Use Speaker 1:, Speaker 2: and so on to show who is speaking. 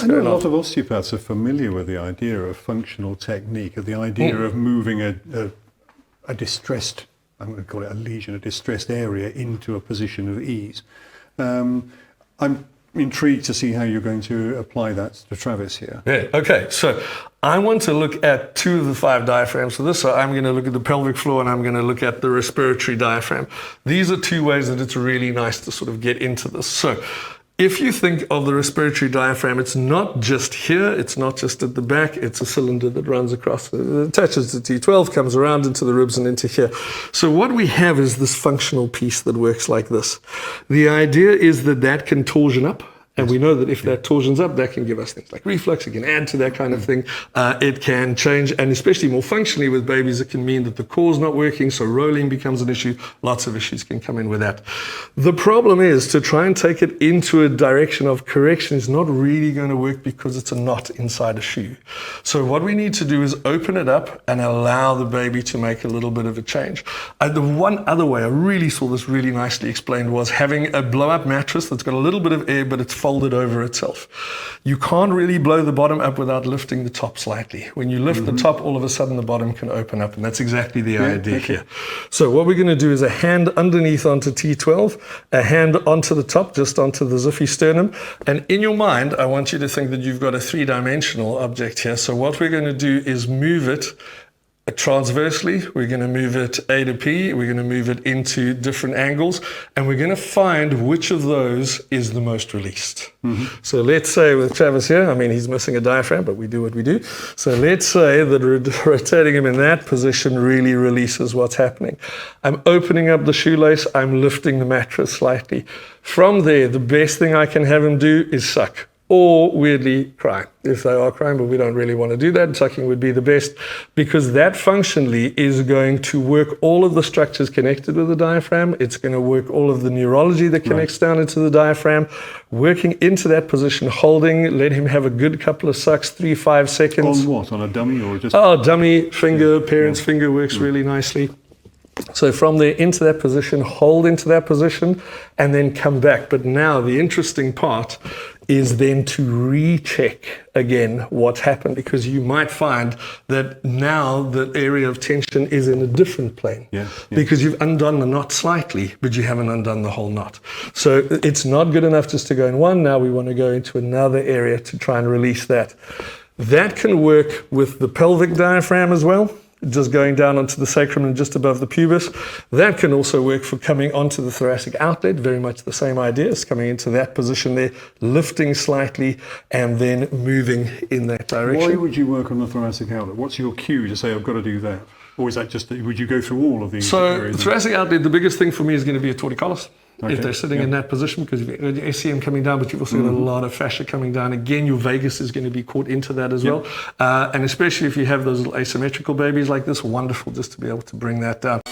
Speaker 1: going on.
Speaker 2: I know a lot of osteopaths are familiar with the idea of functional technique, of the idea of moving a distressed, I'm going to call it a lesion, a distressed area into a position of ease. I'm intrigued to see how you're going to apply that to Travis here.
Speaker 1: Yeah, okay. So I want to look at 2 of the 5 diaphragms for this. So I'm going to look at the pelvic floor and I'm going to look at the respiratory diaphragm. These are 2 ways that it's really nice to sort of get into this. So if you think of the respiratory diaphragm, it's not just here, it's not just at the back, it's a cylinder that runs across, it attaches to T12, comes around into the ribs and into here. So what we have is this functional piece that works like this. The idea is that that can torsion up. And we know that if that torsions up, that can give us things like reflux. It can add to that kind of thing. It can change, and especially more functionally with babies, it can mean that the core's not working, so rolling becomes an issue. Lots of issues can come in with that. The problem is to try and take it into a direction of correction is not really going to work because it's a knot inside a shoe. So what we need to do is open it up and allow the baby to make a little bit of a change. The one other way I really saw this really nicely explained was having a blow-up mattress that's got a little bit of air, but it's folded over itself. You can't really blow the bottom up without lifting the top slightly. When you lift the top, all of a sudden the bottom can open up, and that's exactly the idea here. So what we're going to do is a hand underneath onto T12, a hand onto the top, just onto the xiphoi sternum, and in your mind, I want you to think that you've got a 3-dimensional object here. So what we're going to do is move it transversely, we're going to move it A to P, we're going to move it into different angles, and we're going to find which of those is the most released. So let's say with Travis here, I mean, he's missing a diaphragm, but we do what we do. So let's say that rotating him in that position really releases what's happening. I'm opening up the shoelace, I'm lifting the mattress slightly. From there, the best thing I can have him do is suck, or weirdly cry. If they are crying, but we don't really want to do that, sucking would be the best, because that functionally is going to work all of the structures connected with the diaphragm. It's going to work all of the neurology that connects down into the diaphragm, working into that position, holding, let him have a good couple of sucks, 3-5 seconds.
Speaker 2: On what? On a dummy or just?
Speaker 1: Oh, dummy, finger, parent's finger works really nicely. So from there into that position, hold into that position, and then come back. But now the interesting part is then to recheck again what's happened, because you might find that now the area of tension is in a different plane, because you've undone the knot slightly, but you haven't undone the whole knot. So it's not good enough just to go in one. Now we want to go into another area to try and release that. That can work with the pelvic diaphragm as well, just going down onto the sacrum and just above the pubis. That can also work for coming onto the thoracic outlet, very much the same idea. It's coming into that position there, lifting slightly, and then moving in that direction.
Speaker 2: Why would you work on the thoracic outlet? What's your cue to say, I've got to do that? Or is that just, would you go through all of these areas?
Speaker 1: So thoracic outlet, the biggest thing for me is going to be a torticollis. If they're sitting in that position, because you've got your SCM coming down, but you've also got a lot of fascia coming down. Again, your vagus is going to be caught into that as well. And especially if you have those little asymmetrical babies like this, wonderful just to be able to bring that down.